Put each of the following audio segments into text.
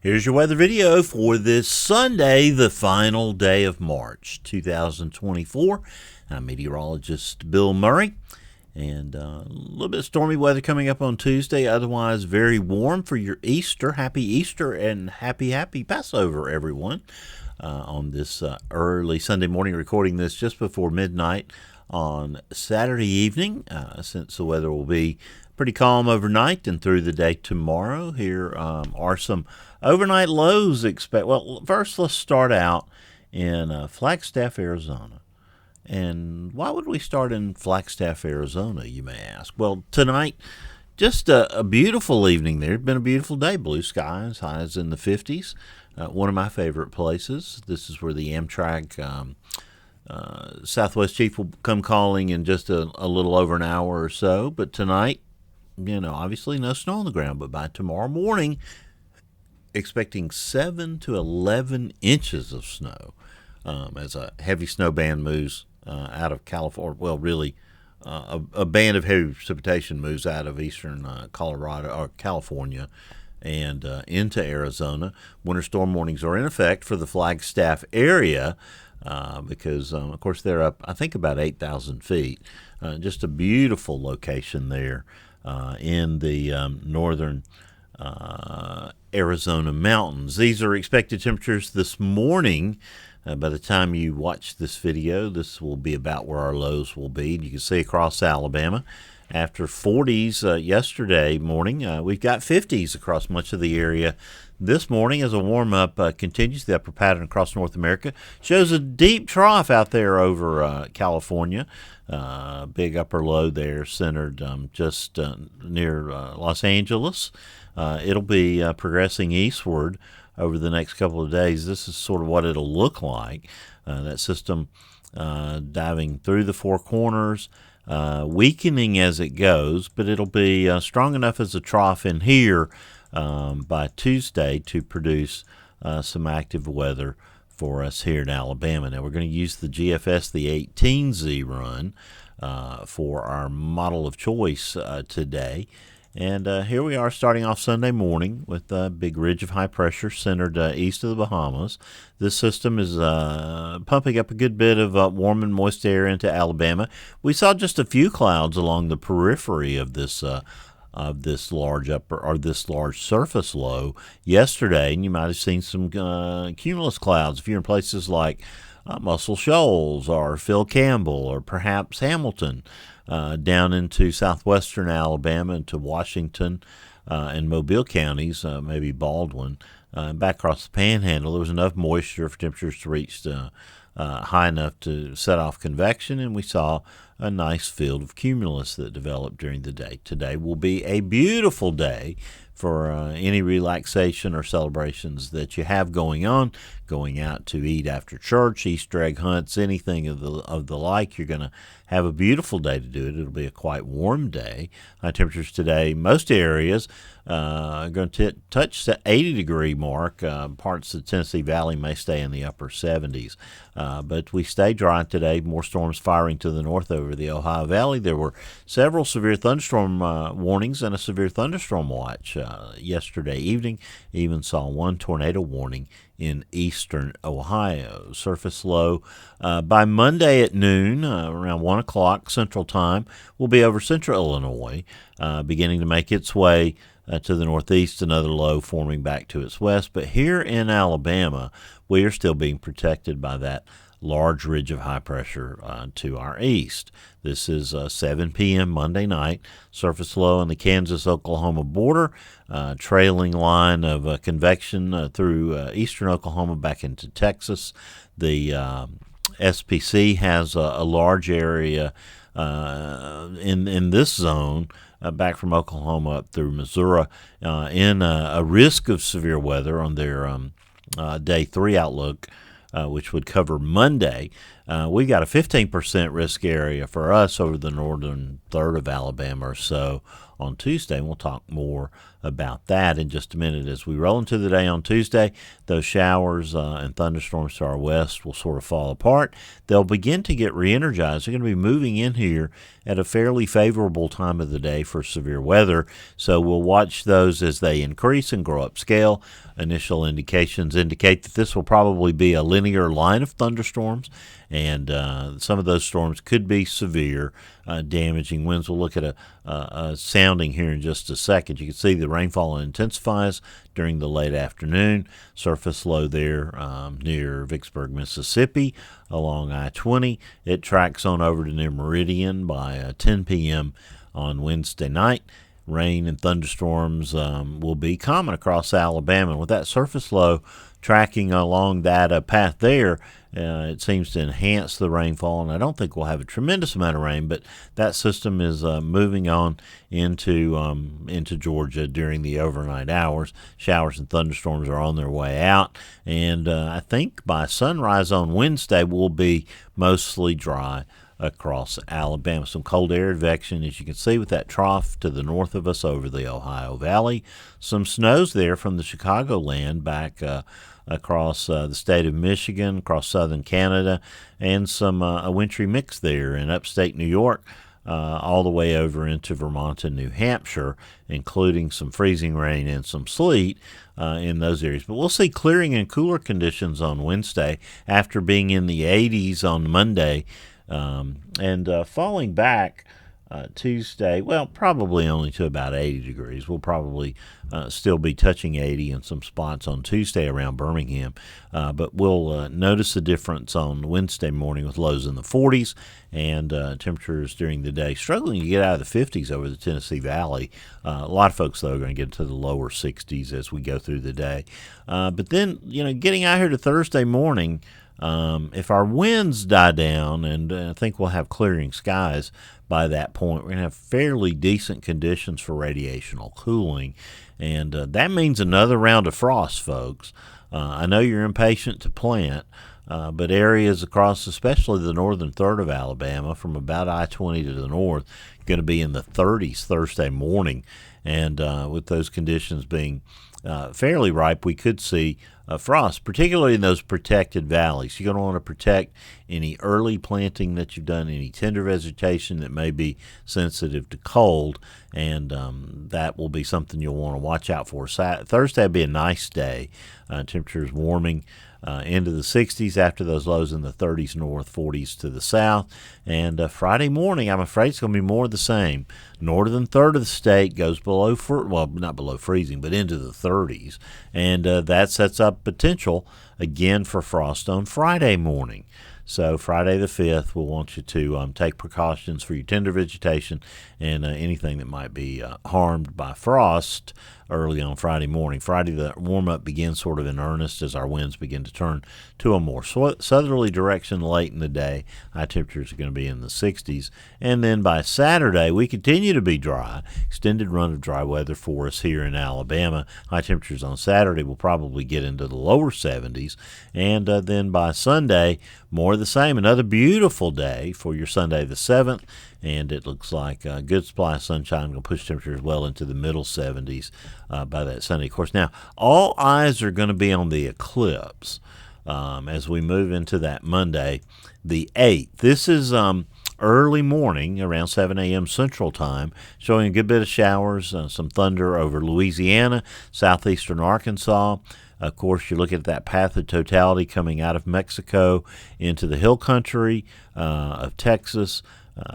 Here's your weather video for this Sunday, the final day of March 2024. I'm meteorologist Bill Murray, and a little bit of stormy weather coming up on Tuesday, otherwise very warm for your Easter. Happy Easter and happy Passover, everyone, on this early Sunday morning, recording this just before midnight on Saturday evening, since the weather will be pretty calm overnight and through the day tomorrow. Here are some overnight lows expect. Well, first let's start out in Flagstaff, Arizona. And why would we start in Flagstaff, Arizona, you may ask? Well, tonight, just a beautiful evening there. It's been a beautiful day. Blue skies, highs in the 50s. One of my favorite places. This is where the Amtrak Southwest Chief will come calling in just a little over an hour or so. But tonight, obviously no snow on the ground, but by tomorrow morning, expecting 7 to 11 inches of snow as a heavy snow band moves out of California. Well, really, a band of heavy precipitation moves out of eastern Colorado or California and into Arizona. Winter storm warnings are in effect for the Flagstaff area because, of course, they're up, I think, about 8,000 feet. Just a beautiful location there in the northern Arizona mountains. These are expected temperatures this morning. By the time you watch this video, this will be about where our lows will be. You can see across Alabama. After 40s yesterday morning, we've got 50s across much of the area this morning as a warm-up continues. The upper pattern across North America shows a deep trough out there over California. Big upper low there centered just near Los Angeles. It'll be progressing eastward over the next couple of days. This is sort of what it'll look like. That system diving through the Four Corners, weakening as it goes, but it'll be strong enough as a trough in here by Tuesday to produce some active weather for us here in Alabama. Now, we're going to use the GFS, the 18Z run, for our model of choice today. And here we are starting off Sunday morning with a big ridge of high pressure centered east of the Bahamas. This system is pumping up a good bit of warm and moist air into Alabama. We saw just a few clouds along the periphery of this large surface low yesterday, and you might have seen some cumulus clouds if you're in places like Muscle Shoals or Phil Campbell or perhaps Hamilton. Down into southwestern Alabama, into Washington and Mobile counties, maybe Baldwin, back across the Panhandle. There was enough moisture for temperatures to reach high enough to set off convection, and we saw a nice field of cumulus that developed during the day. Today will be a beautiful day for any relaxation or celebrations that you have going on, going out to eat after church, Easter egg hunts, anything of the like. You're going to have a beautiful day to do it. It'll be a quite warm day. High temperatures today, most areas are going to touch the 80-degree mark. Parts of the Tennessee Valley may stay in the upper 70s. But we stay dry today. More storms firing to the north over the Ohio Valley. There were several severe thunderstorm warnings and a severe thunderstorm watch yesterday evening. Even saw one tornado warning in eastern Ohio. Surface low by Monday at noon, around 1 o'clock Central Time, will be over central Illinois, beginning to make its way to the northeast, another low forming back to its west. But here in Alabama, we are still being protected by that large ridge of high pressure to our east. This is 7 p.m. Monday night. Surface low on the Kansas-Oklahoma border, trailing line of convection through eastern Oklahoma back into Texas. The SPC has a large area in this zone back from Oklahoma up through Missouri in a risk of severe weather on their Day 3 outlook, which would cover Monday. We've got a 15% risk area for us over the northern third of Alabama or so on Tuesday. And we'll talk more about that in just a minute. As we roll into the day on Tuesday, those showers and thunderstorms to our west will sort of fall apart. They'll begin to get re-energized. They're going to be moving in here at a fairly favorable time of the day for severe weather. So we'll watch those as they increase and grow upscale. Initial indications indicate that this will probably be a linear line of thunderstorms, and some of those storms could be severe, damaging winds. We'll look at a sounding here in just a second. You can see the rainfall intensifies during the late afternoon. Surface low there near Vicksburg, Mississippi, along I-20. It tracks on over to near Meridian by 10 p.m. on Wednesday night. Rain and thunderstorms will be common across Alabama. With that surface low tracking along that path there, it seems to enhance the rainfall, and I don't think we'll have a tremendous amount of rain, but that system is moving on into Georgia during the overnight hours. Showers and thunderstorms are on their way out, and I think by sunrise on Wednesday we'll be mostly dry across Alabama. Some cold air advection, as you can see, with that trough to the north of us over the Ohio Valley. Some snows there from the Chicagoland back across the state of Michigan, across southern Canada, and some a wintry mix there in upstate New York, all the way over into Vermont and New Hampshire, including some freezing rain and some sleet in those areas. But we'll see clearing and cooler conditions on Wednesday after being in the 80s on Monday. And falling back Tuesday, well, probably only to about 80 degrees. We'll probably still be touching 80 in some spots on Tuesday around Birmingham, but we'll notice a difference on Wednesday morning with lows in the 40s and temperatures during the day struggling to get out of the 50s over the Tennessee Valley. A lot of folks, though, are going to get into the lower 60s as we go through the day. But then, getting out here to Thursday morning, if our winds die down, and I think we'll have clearing skies by that point, we're going to have fairly decent conditions for radiational cooling, and that means another round of frost, folks. I know you're impatient to plant, but areas across, especially the northern third of Alabama, from about I-20 to the north, going to be in the 30s Thursday morning, and with those conditions being fairly ripe, we could see frost, particularly in those protected valleys. You're going to want to protect any early planting that you've done, any tender vegetation that may be sensitive to cold, and that will be something you'll want to watch out for. Thursday will be a nice day. Temperatures warming into the 60s after those lows in the 30s north, 40s to the south. And Friday morning, I'm afraid it's going to be more of the same. Northern third of the state goes below, not below freezing, but into the 30s. And that sets up potential, again, for frost on Friday morning. So Friday the 5th, we'll want you to take precautions for your tender vegetation and anything that might be harmed by frost early on Friday morning. Friday, the warm-up begins sort of in earnest as our winds begin to turn to a more southerly direction late in the day. High temperatures are going to be in the 60s. And then by Saturday, we continue to be dry. Extended run of dry weather for us here in Alabama. High temperatures on Saturday will probably get into the lower 70s. And then by Sunday, more of the same. Another beautiful day for your Sunday the 7th. And it looks like a good supply of sunshine will push temperatures well into the middle 70s by that Sunday. Of course, now all eyes are going to be on the eclipse as we move into that Monday, the 8th. This is early morning, around 7 a.m. Central Time, showing a good bit of showers, some thunder over Louisiana, southeastern Arkansas. Of course, you look at that path of totality coming out of Mexico into the hill country of Texas,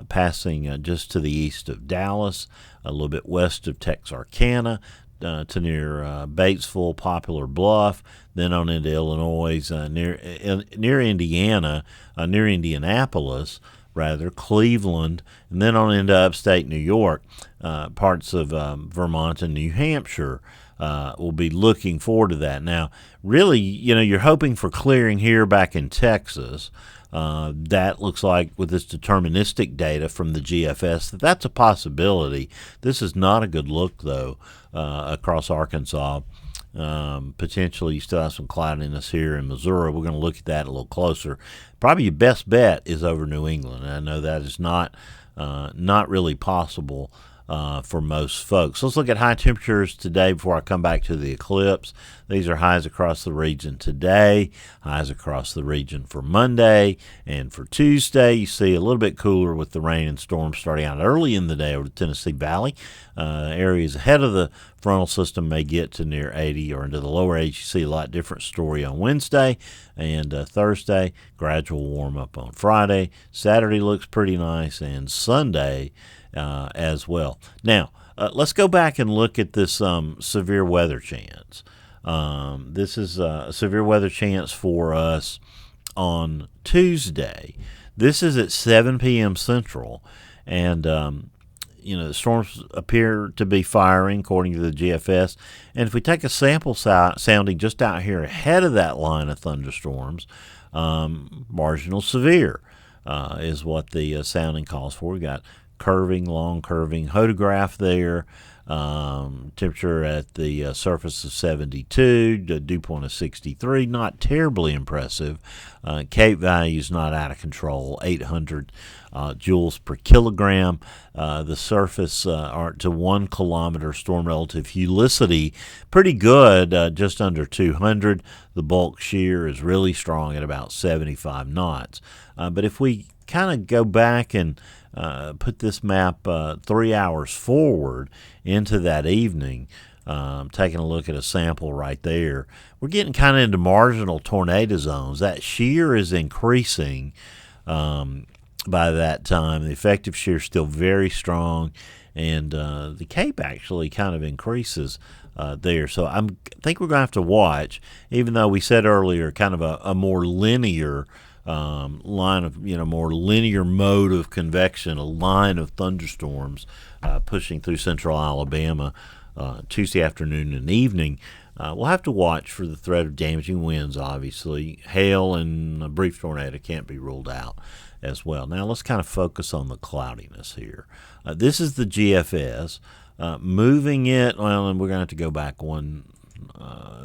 passing just to the east of Dallas, a little bit west of Texarkana, to near Batesville, Poplar Bluff, then on into Illinois, near Indiana, near Indianapolis, rather, Cleveland, and then on into upstate New York, parts of Vermont and New Hampshire. We'll be looking forward to that. Now, really, you're hoping for clearing here back in Texas. That looks like, with this deterministic data from the GFS, that's a possibility. This is not a good look, though, across Arkansas, Potentially, you still have some cloudiness here in Missouri. We're going to look at that a little closer. Probably your best bet is over New England. And I know that is not really possible for most folks. Let's look at high temperatures today before I come back to the eclipse. These are highs across the region today, highs across the region for Monday, and for Tuesday you see a little bit cooler with the rain and storms starting out early in the day over the Tennessee Valley. Areas ahead of the frontal system may get to near 80 or into the lower 80s. You see a lot different story on Wednesday and Thursday. Gradual warm up on Friday. Saturday looks pretty nice, and Sunday as well. Now, let's go back and look at this severe weather chance. This is a severe weather chance for us on Tuesday. This is at 7 p.m. Central, and the storms appear to be firing according to the GFS. And if we take a sample sounding just out here ahead of that line of thunderstorms, marginal severe is what the sounding calls for. We got long curving photograph there. Temperature at the surface of 72, dew point of 63, not terribly impressive. Cape values not out of control, 800 joules per kilogram. The surface to 1 kilometer storm relative helicity, pretty good, just under 200. The bulk shear is really strong at about 75 knots. But if we kind of go back and put this map 3 hours forward into that evening, taking a look at a sample right there, we're getting kind of into marginal tornado zones. That shear is increasing by that time. The effective shear is still very strong, and the Cape actually kind of increases there. So I think we're going to have to watch, even though we said earlier kind of a more linear line of, more linear mode of convection, a line of thunderstorms pushing through central Alabama Tuesday afternoon and evening. We'll have to watch for the threat of damaging winds, obviously. Hail and a brief tornado can't be ruled out as well. Now let's kind of focus on the cloudiness here. This is the GFS. Moving it, well, and we're going to have to go back one.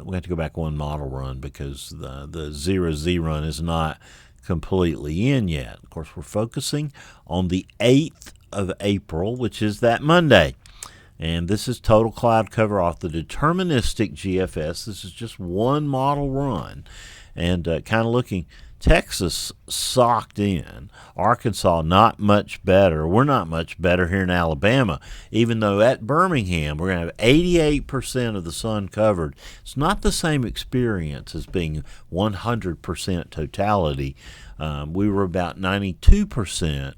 We have to go back one model run because the 0Z run is not completely in yet. Of course, we're focusing on the 8th of April, which is that Monday. And this is total cloud cover off the deterministic GFS. This is just one model run. And kind of looking, Texas socked in. Arkansas not much better. We're not much better here in Alabama, even though at Birmingham we're going to have 88% of the sun covered. It's not the same experience as being 100% totality. We were about 92%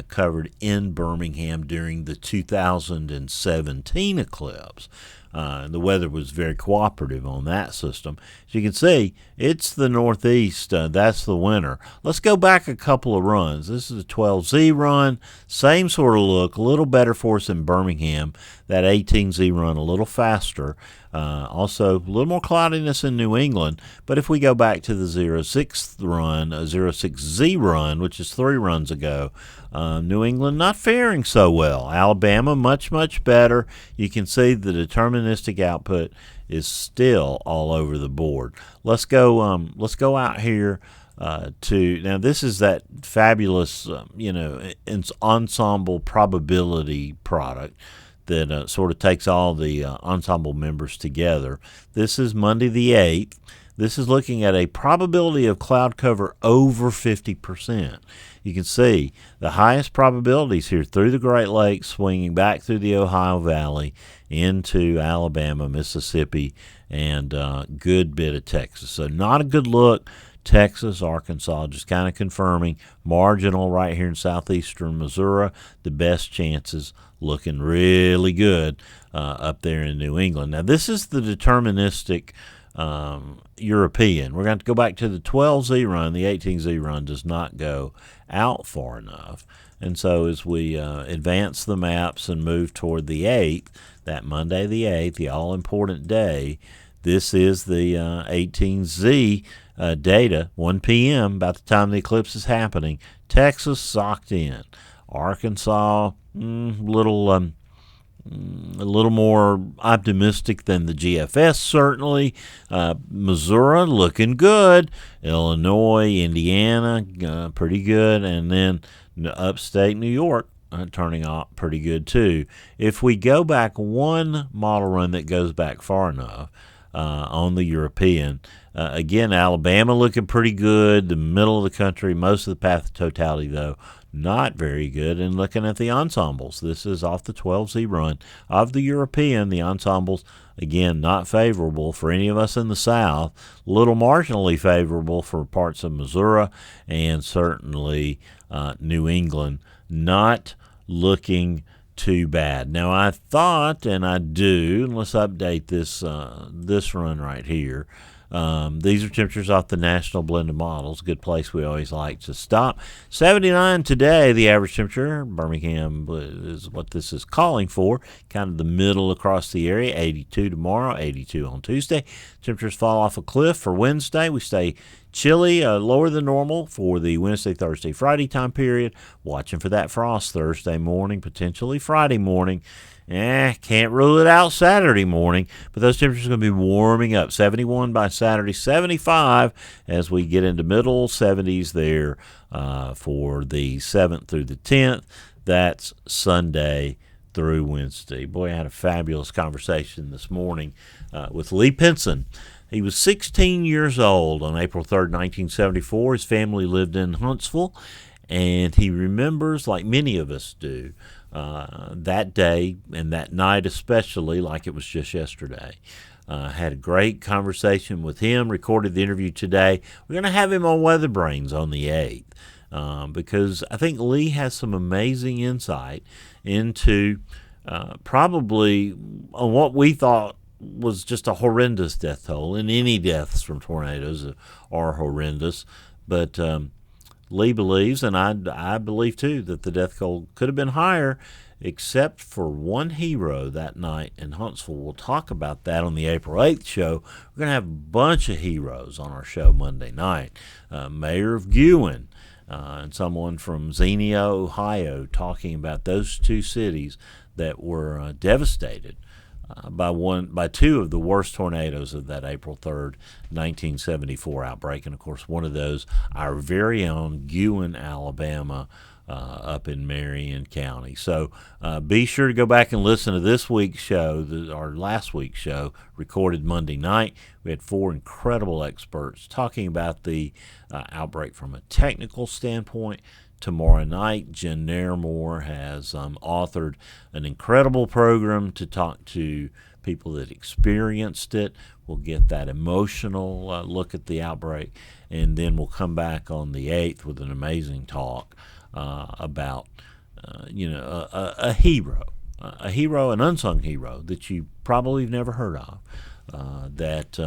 covered in Birmingham during the 2017 eclipse. The weather was very cooperative on that system. As you can see, it's the northeast. That's the winter. Let's go back a couple of runs. This is a 12Z run. Same sort of look. A little better for us in Birmingham. That 18Z run a little faster. Also, a little more cloudiness in New England. But if we go back to the 06 run, 06Z run, which is 3 runs ago, New England not faring so well. Alabama much, much better. You can see the deterministic output is still all over the board. Let's go out here to, now this is that fabulous, ensemble probability product that sort of takes all the ensemble members together. This is Monday the 8th. This is looking at a probability of cloud cover over 50%. You can see the highest probabilities here through the Great Lakes, swinging back through the Ohio Valley into Alabama, Mississippi, and a good bit of Texas. So not a good look. Texas, Arkansas, just kind of confirming. Marginal right here in southeastern Missouri. The best chances looking really good up there in New England. Now, this is the deterministic European. We're going to go back to the 12Z run. The 18Z run does not go out far enough. And so as we advance the maps and move toward the 8th, that Monday the 8th, the all-important day, this is the 18Z data, 1 p.m., about the time the eclipse is happening. Texas socked in. Arkansas, little A little more optimistic than the GFS, certainly. Missouri looking good. Illinois, Indiana, pretty good. And then upstate New York turning out pretty good, too. If we go back one model run that goes back far enough on the European, again, Alabama looking pretty good. The middle of the country, most of the path of totality, though, not very good. And looking at the ensembles, this is off the 12Z run of the European. The ensembles, again, not favorable for any of us in the South, little marginally favorable for parts of Missouri and certainly New England, not looking too bad. Now, I thought, and I do, and let's update this run right here. These are temperatures off the national blended models. Good place we always like to stop. 79 today, the average temperature. Birmingham is what this is calling for. Kind of the middle across the area. 82 tomorrow, 82 on Tuesday. Temperatures fall off a cliff for Wednesday. We stay chilly, lower than normal for the Wednesday, Thursday, Friday time period. Watching for that frost Thursday morning, potentially Friday morning. Can't rule it out Saturday morning, but those temperatures are going to be warming up. 71 by Saturday, 75 as we get into middle 70s there for the 7th through the 10th. That's Sunday through Wednesday. Boy, I had a fabulous conversation this morning with Lee Pinson. He was 16 years old on April 3rd, 1974. His family lived in Huntsville, and he remembers, like many of us do, that day and that night especially like it was just yesterday. Had a great conversation with him, recorded the interview today. We're going to have him on Weather Brains on the 8th because I think Lee has some amazing insight into probably on what we thought was just a horrendous death toll, and any deaths from tornadoes are horrendous, but Lee believes, and I believe too, that the death toll could have been higher, except for one hero that night in Huntsville. We'll talk about that on the April 8th show. We're going to have a bunch of heroes on our show Monday night. Mayor of Guin and someone from Xenia, Ohio, talking about those two cities that were devastated by two of the worst tornadoes of that April 3rd, 1974 outbreak. And, of course, one of those, our very own Guin, Alabama, up in Marion County. So be sure to go back and listen to this week's show, our last week's show, recorded Monday night. We had four incredible experts talking about the outbreak from a technical standpoint. Tomorrow night, Jen Nairmore has authored an incredible program to talk to people that experienced it. We'll get that emotional look at the outbreak, and then we'll come back on the 8th with an amazing talk about a hero, an unsung hero that you probably have never heard of, that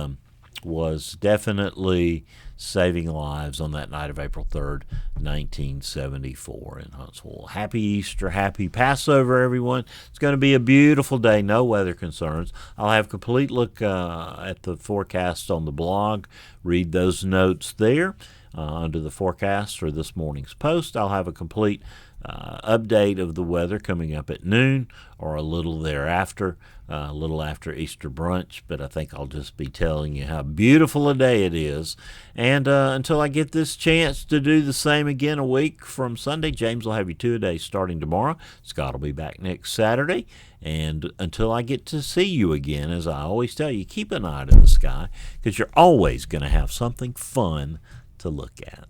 was definitely saving lives on that night of April 3rd, 1974 in Huntsville. Happy Easter, happy Passover, everyone. It's going to be a beautiful day, no weather concerns. I'll have a complete look at the forecast on the blog. Read those notes there under the forecast for this morning's post. I'll have a complete update of the weather coming up at noon or a little thereafter, a little after Easter brunch, but I think I'll just be telling you how beautiful a day it is. And until I get this chance to do the same again a week from Sunday, James will have you two a day starting tomorrow. Scott will be back next Saturday. And until I get to see you again, as I always tell you, keep an eye to the sky because you're always going to have something fun to look at.